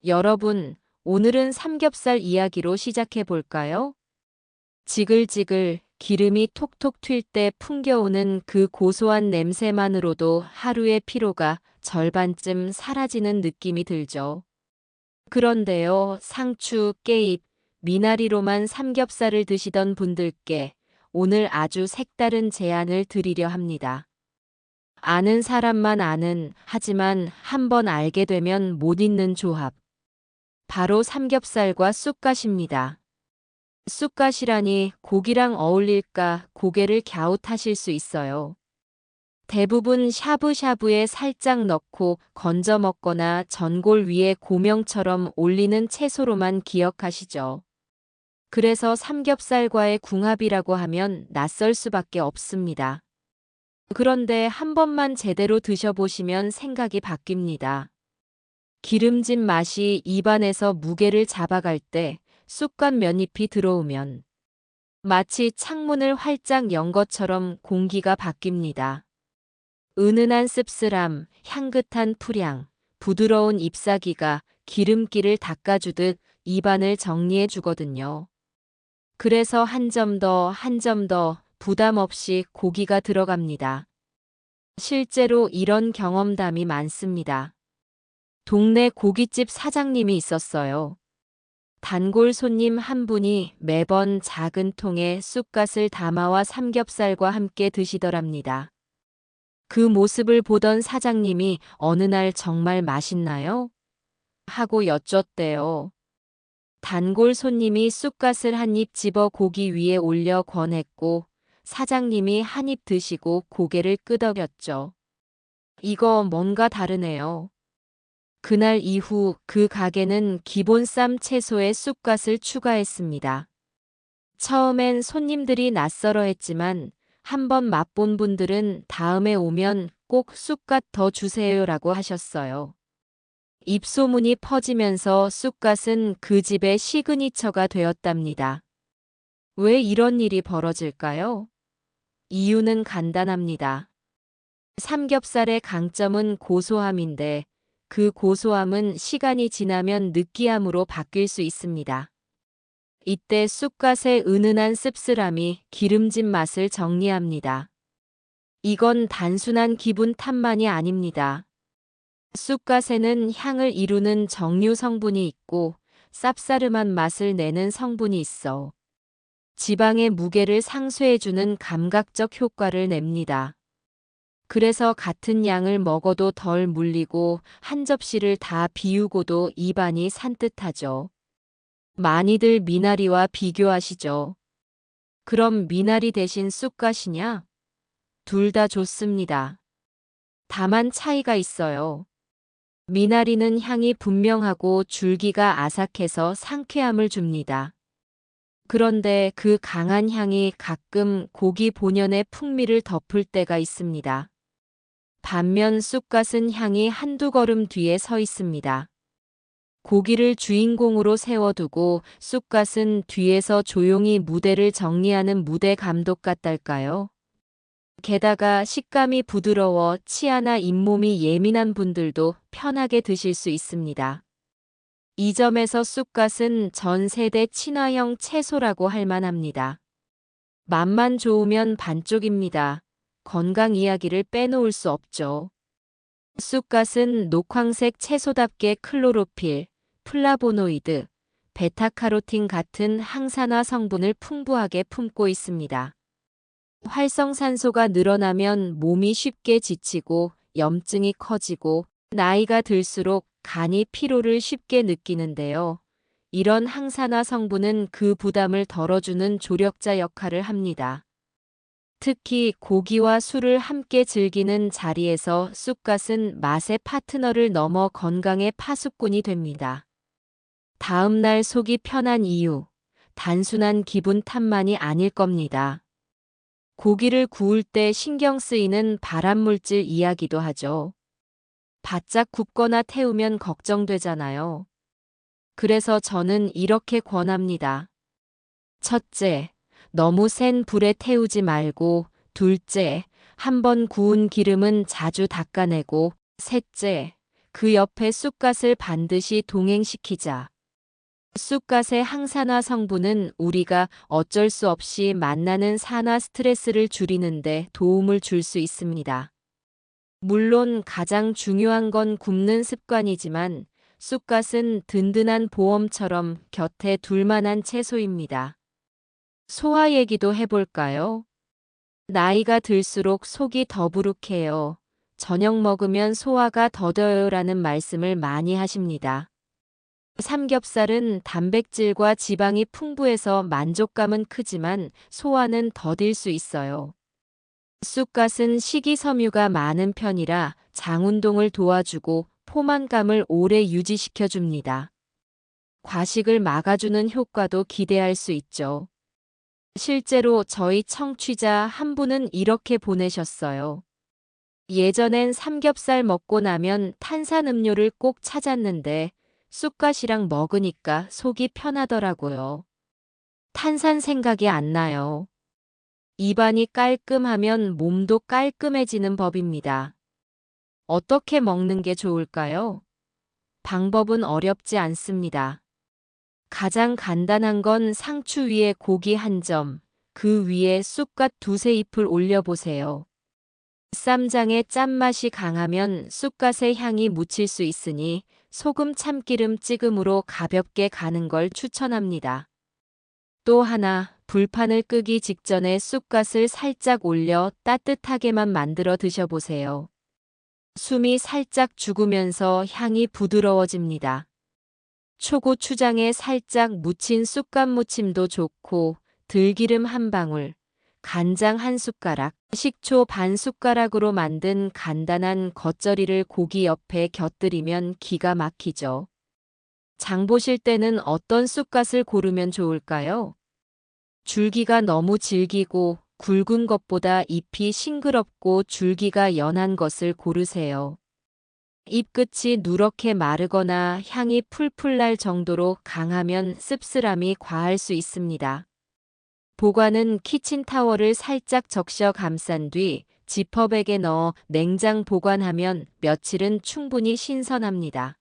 여러분, 오늘은 삼겹살 이야기로 시작해 볼까요? 지글지글 기름이 톡톡 튈 때 풍겨오는 그 고소한 냄새만으로도 하루의 피로가 절반쯤 사라지는 느낌이 들죠. 그런데요, 상추, 깨잎, 미나리로만 삼겹살을 드시던 분들께 오늘 아주 색다른 제안을 드리려 합니다. 아는 사람만 아는, 하지만 한번 알게 되면 못 잊는 조합. 바로 삼겹살과 쑥갓입니다. 쑥갓이라니 고기랑 어울릴까 고개를 갸웃하실 수 있어요. 대부분 샤브샤브에 살짝 넣고 건져 먹거나 전골 위에 고명처럼 올리는 채소로만 기억하시죠. 그래서 삼겹살과의 궁합이라고 하면 낯설 수밖에 없습니다. 그런데 한 번만 제대로 드셔보시면 생각이 바뀝니다. 기름진 맛이 입안에서 무게를 잡아갈 때 쑥갓 면잎이 들어오면 마치 창문을 활짝 연 것처럼 공기가 바뀝니다. 은은한 씁쓸함, 향긋한 풀향, 부드러운 잎사귀가 기름기를 닦아주듯 입안을 정리해 주거든요. 그래서 한 점 더, 한 점 더 부담 없이 고기가 들어갑니다. 실제로 이런 경험담이 많습니다. 동네 고깃집 사장님이 있었어요. 단골 손님 한 분이 매번 작은 통에 쑥갓을 담아와 삼겹살과 함께 드시더랍니다. 그 모습을 보던 사장님이 어느 날 정말 맛있나요? 하고 여쭙대요. 단골 손님이 쑥갓을 한 입 집어 고기 위에 올려 권했고 사장님이 한 입 드시고 고개를 끄덕였죠. 이거 뭔가 다르네요. 그날 이후 그 가게는 기본 쌈 채소에 쑥갓을 추가했습니다. 처음엔 손님들이 낯설어했지만 한번 맛본 분들은 다음에 오면 꼭 쑥갓 더 주세요라고 하셨어요. 입소문이 퍼지면서 쑥갓은 그 집의 시그니처가 되었답니다. 왜 이런 일이 벌어질까요? 이유는 간단합니다. 삼겹살의 강점은 고소함인데 그 고소함은 시간이 지나면 느끼함으로 바뀔 수 있습니다. 이때 쑥갓의 은은한 씁쓸함이 기름진 맛을 정리합니다. 이건 단순한 기분 탓만이 아닙니다. 쑥갓에는 향을 이루는 정류 성분이 있고 쌉싸름한 맛을 내는 성분이 있어 지방의 무게를 상쇄해주는 감각적 효과를 냅니다. 그래서 같은 양을 먹어도 덜 물리고 한 접시를 다 비우고도 입안이 산뜻하죠. 많이들 미나리와 비교하시죠. 그럼 미나리 대신 쑥갓이냐? 둘 다 좋습니다. 다만 차이가 있어요. 미나리는 향이 분명하고 줄기가 아삭해서 상쾌함을 줍니다. 그런데 그 강한 향이 가끔 고기 본연의 풍미를 덮을 때가 있습니다. 반면 쑥갓은 향이 한두 걸음 뒤에 서 있습니다. 고기를 주인공으로 세워두고 쑥갓은 뒤에서 조용히 무대를 정리하는 무대 감독 같달까요? 게다가 식감이 부드러워 치아나 잇몸이 예민한 분들도 편하게 드실 수 있습니다. 이 점에서 쑥갓은 전 세대 친화형 채소라고 할 만합니다. 맛만 좋으면 반쪽입니다. 건강 이야기를 빼놓을 수 없죠. 쑥갓은 녹황색 채소답게 클로로필, 플라보노이드, 베타카로틴 같은 항산화 성분을 풍부하게 품고 있습니다. 활성산소가 늘어나면 몸이 쉽게 지치고 염증이 커지고 나이가 들수록 간이 피로를 쉽게 느끼는데요. 이런 항산화 성분은 그 부담을 덜어주는 조력자 역할을 합니다. 특히 고기와 술을 함께 즐기는 자리에서 쑥갓은 맛의 파트너를 넘어 건강의 파수꾼이 됩니다. 다음 날 속이 편한 이유, 단순한 기분 탓만이 아닐 겁니다. 고기를 구울 때 신경 쓰이는 발암물질 이야기도 하죠. 바짝 굽거나 태우면 걱정되잖아요. 그래서 저는 이렇게 권합니다. 첫째, 너무 센 불에 태우지 말고, 둘째, 한번 구운 기름은 자주 닦아내고, 셋째, 그 옆에 쑥갓을 반드시 동행시키자. 쑥갓의 항산화 성분은 우리가 어쩔 수 없이 만나는 산화 스트레스를 줄이는데 도움을 줄 수 있습니다. 물론 가장 중요한 건 굽는 습관이지만 쑥갓은 든든한 보험처럼 곁에 둘 만한 채소입니다. 소화 얘기도 해볼까요? 나이가 들수록 속이 더부룩해요. 저녁 먹으면 소화가 더뎌요라는 말씀을 많이 하십니다. 삼겹살은 단백질과 지방이 풍부해서 만족감은 크지만 소화는 더딜 수 있어요. 쑥갓은 식이섬유가 많은 편이라 장 운동을 도와주고 포만감을 오래 유지시켜줍니다. 과식을 막아주는 효과도 기대할 수 있죠. 실제로 저희 청취자 한 분은 이렇게 보내셨어요. 예전엔 삼겹살 먹고 나면 탄산음료를 꼭 찾았는데 쑥갓이랑 먹으니까 속이 편하더라고요. 탄산 생각이 안 나요. 입안이 깔끔하면 몸도 깔끔해지는 법입니다. 어떻게 먹는 게 좋을까요? 방법은 어렵지 않습니다. 가장 간단한 건 상추 위에 고기 한 점, 그 위에 쑥갓 두세 잎을 올려보세요. 쌈장의 짠맛이 강하면 쑥갓의 향이 묻힐 수 있으니 소금 참기름 찌금으로 가볍게 가는 걸 추천합니다. 또 하나, 불판을 끄기 직전에 쑥갓을 살짝 올려 따뜻하게만 만들어 드셔보세요. 숨이 살짝 죽으면서 향이 부드러워집니다. 초고추장에 살짝 묻힌 쑥갓 무침도 좋고 들기름 한 방울, 간장 한 숟가락, 식초 반 숟가락으로 만든 간단한 겉절이를 고기 옆에 곁들이면 기가 막히죠. 장 보실 때는 어떤 쑥갓을 고르면 좋을까요? 줄기가 너무 질기고 굵은 것보다 잎이 싱그럽고 줄기가 연한 것을 고르세요. 잎끝이 누렇게 마르거나 향이 풀풀 날 정도로 강하면 씁쓸함이 과할 수 있습니다. 보관은 키친타월을 살짝 적셔 감싼 뒤 지퍼백에 넣어 냉장 보관하면 며칠은 충분히 신선합니다.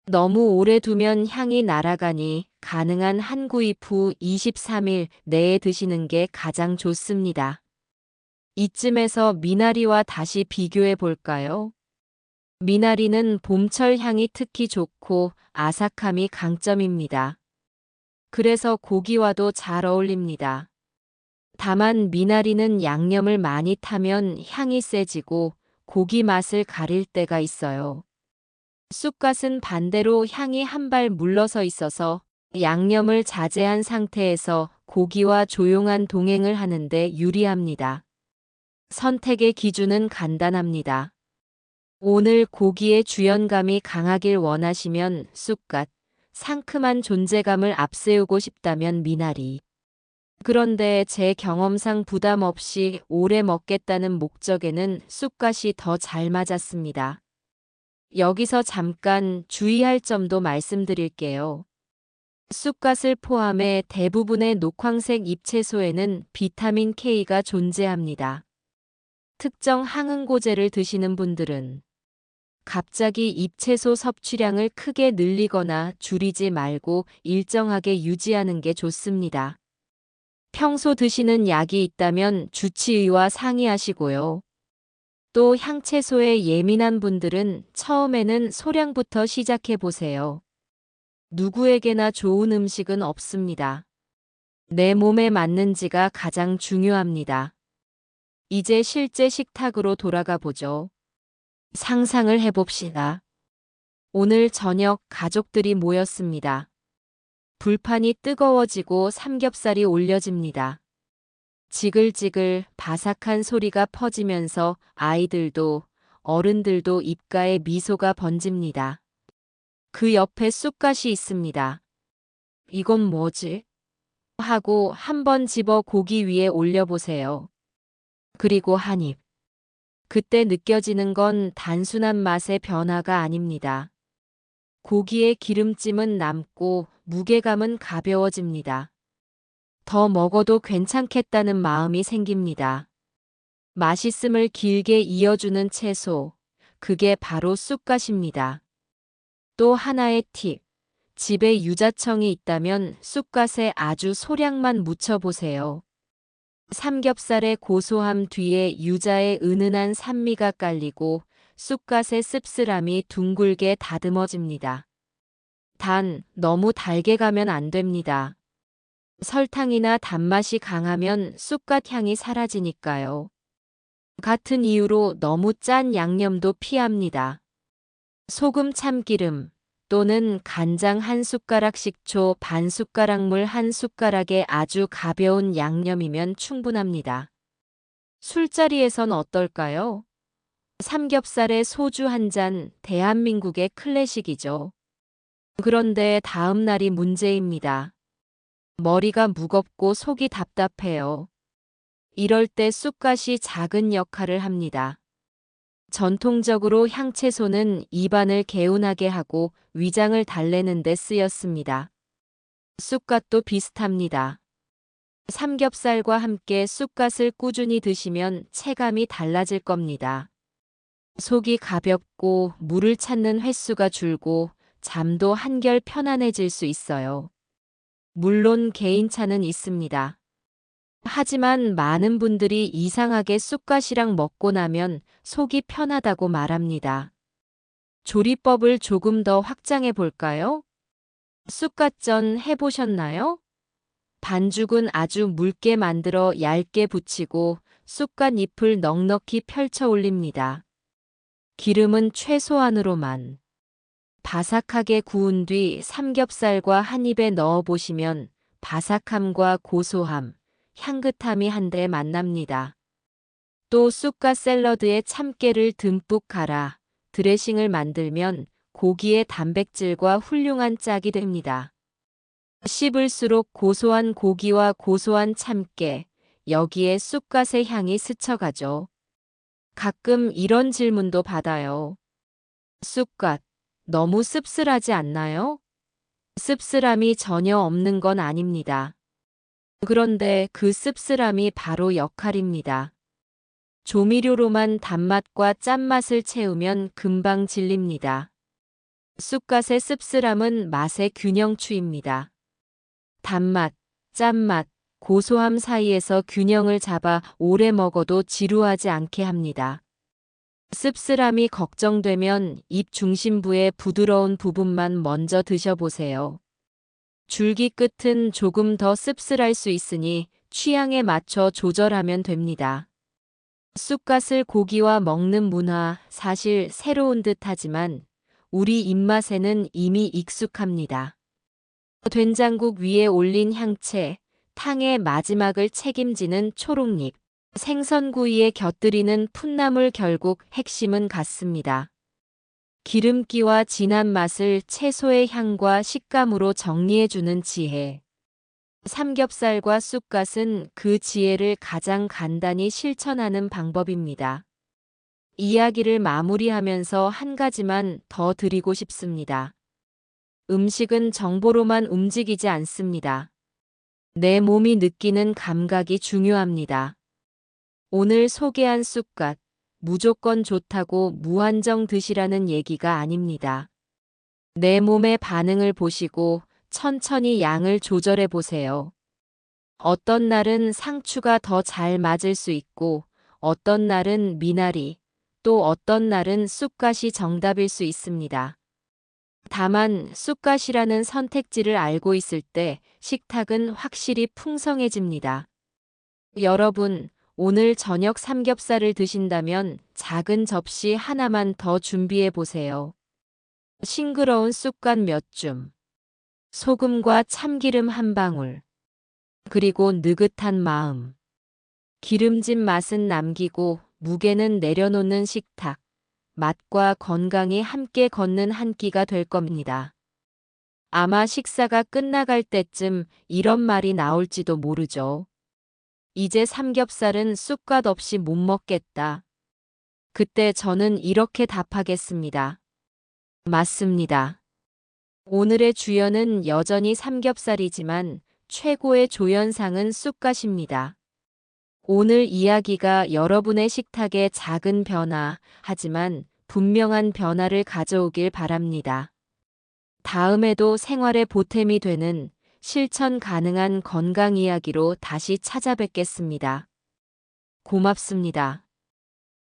너무 오래 두면 향이 날아가니 가능한 한 구입 후 23일 내에 드시는 게 가장 좋습니다. 이쯤에서 미나리와 다시 비교해 볼까요? 미나리는 봄철 향이 특히 좋고 아삭함이 강점입니다. 그래서 고기와도 잘 어울립니다. 다만 미나리는 양념을 많이 타면 향이 세지고 고기 맛을 가릴 때가 있어요. 쑥갓은 반대로 향이 한 발 물러서 있어서 양념을 자제한 상태에서 고기와 조용한 동행을 하는데 유리합니다. 선택의 기준은 간단합니다. 오늘 고기의 주연감이 강하길 원하시면 쑥갓, 상큼한 존재감을 앞세우고 싶다면 미나리. 그런데 제 경험상 부담 없이 오래 먹겠다는 목적에는 쑥갓이 더 잘 맞았습니다. 여기서 잠깐 주의할 점도 말씀드릴게요. 쑥갓을 포함해 대부분의 녹황색 잎채소에는 비타민 K가 존재합니다. 특정 항응고제를 드시는 분들은 갑자기 잎채소 섭취량을 크게 늘리거나 줄이지 말고 일정하게 유지하는 게 좋습니다. 평소 드시는 약이 있다면 주치의와 상의하시고요. 또 향채소에 예민한 분들은 처음에는 소량부터 시작해 보세요. 누구에게나 좋은 음식은 없습니다. 내 몸에 맞는지가 가장 중요합니다. 이제 실제 식탁으로 돌아가 보죠. 상상을 해봅시다. 오늘 저녁 가족들이 모였습니다. 불판이 뜨거워지고 삼겹살이 올려집니다. 지글지글 바삭한 소리가 퍼지면서 아이들도 어른들도 입가에 미소가 번집니다. 그 옆에 쑥갓이 있습니다. 이건 뭐지? 하고 한번 집어 고기 위에 올려보세요. 그리고 한 입. 그때 느껴지는 건 단순한 맛의 변화가 아닙니다. 고기의 기름짐은 남고 무게감은 가벼워집니다. 더 먹어도 괜찮겠다는 마음이 생깁니다. 맛있음을 길게 이어주는 채소, 그게 바로 쑥갓입니다. 또 하나의 팁. 집에 유자청이 있다면 쑥갓에 아주 소량만 묻혀보세요. 삼겹살의 고소함 뒤에 유자의 은은한 산미가 깔리고 쑥갓의 씁쓸함이 둥글게 다듬어집니다. 단, 너무 달게 가면 안 됩니다. 설탕이나 단맛이 강하면 쑥갓 향이 사라지니까요. 같은 이유로 너무 짠 양념도 피합니다. 소금 참기름 또는 간장 한 숟가락, 식초 반 숟가락, 물 한 숟가락의 아주 가벼운 양념이면 충분합니다. 술자리에선 어떨까요? 삼겹살에 소주 한 잔, 대한민국의 클래식이죠. 그런데 다음 날이 문제입니다. 머리가 무겁고 속이 답답해요. 이럴 때 쑥갓이 작은 역할을 합니다. 전통적으로 향채소는 입안을 개운하게 하고 위장을 달래는 데 쓰였습니다. 쑥갓도 비슷합니다. 삼겹살과 함께 쑥갓을 꾸준히 드시면 체감이 달라질 겁니다. 속이 가볍고 물을 찾는 횟수가 줄고 잠도 한결 편안해질 수 있어요. 물론 개인차는 있습니다. 하지만 많은 분들이 이상하게 쑥갓이랑 먹고 나면 속이 편하다고 말합니다. 조리법을 조금 더 확장해 볼까요? 쑥갓전 해보셨나요? 반죽은 아주 묽게 만들어 얇게 붙이고 쑥갓 잎을 넉넉히 펼쳐 올립니다. 기름은 최소한으로만. 바삭하게 구운 뒤 삼겹살과 한 입에 넣어 보시면 바삭함과 고소함, 향긋함이 한데 만납니다. 또 쑥갓 샐러드에 참깨를 듬뿍 갈아 드레싱을 만들면 고기의 단백질과 훌륭한 짝이 됩니다. 씹을수록 고소한 고기와 고소한 참깨, 여기에 쑥갓의 향이 스쳐가죠. 가끔 이런 질문도 받아요. 쑥갓, 너무 씁쓸하지 않나요? 씁쓸함이 전혀 없는 건 아닙니다. 그런데 그 씁쓸함이 바로 역할입니다. 조미료로만 단맛과 짠맛을 채우면 금방 질립니다. 쑥갓의 씁쓸함은 맛의 균형추입니다. 단맛, 짠맛, 고소함 사이에서 균형을 잡아 오래 먹어도 지루하지 않게 합니다. 씁쓸함이 걱정되면 입 중심부의 부드러운 부분만 먼저 드셔보세요. 줄기 끝은 조금 더 씁쓸할 수 있으니 취향에 맞춰 조절하면 됩니다. 쑥갓을 고기와 먹는 문화 사실 새로운 듯하지만 우리 입맛에는 이미 익숙합니다. 된장국 위에 올린 향채, 탕의 마지막을 책임지는 초록잎, 생선구이에 곁들이는 풋나물 결국 핵심은 같습니다. 기름기와 진한 맛을 채소의 향과 식감으로 정리해주는 지혜. 삼겹살과 쑥갓은 그 지혜를 가장 간단히 실천하는 방법입니다. 이야기를 마무리하면서 한 가지만 더 드리고 싶습니다. 음식은 정보로만 움직이지 않습니다. 내 몸이 느끼는 감각이 중요합니다. 오늘 소개한 쑥갓, 무조건 좋다고 무한정 드시라는 얘기가 아닙니다. 내 몸의 반응을 보시고 천천히 양을 조절해 보세요. 어떤 날은 상추가 더 잘 맞을 수 있고, 어떤 날은 미나리, 또 어떤 날은 쑥갓이 정답일 수 있습니다. 다만 쑥갓이라는 선택지를 알고 있을 때 식탁은 확실히 풍성해집니다. 여러분, 오늘 저녁 삼겹살을 드신다면 작은 접시 하나만 더 준비해 보세요. 싱그러운 쑥갓 몇 줌, 소금과 참기름 한 방울, 그리고 느긋한 마음. 기름진 맛은 남기고 무게는 내려놓는 식탁. 맛과 건강이 함께 걷는 한 끼가 될 겁니다. 아마 식사가 끝나갈 때쯤 이런 말이 나올지도 모르죠. 이제 삼겹살은 쑥갓 없이 못 먹겠다. 그때 저는 이렇게 답하겠습니다. 맞습니다. 오늘의 주연은 여전히 삼겹살이지만 최고의 조연상은 쑥갓입니다. 오늘 이야기가 여러분의 식탁에 작은 변화, 하지만 분명한 변화를 가져오길 바랍니다. 다음에도 생활의 보탬이 되는 실천 가능한 건강 이야기로 다시 찾아뵙겠습니다. 고맙습니다.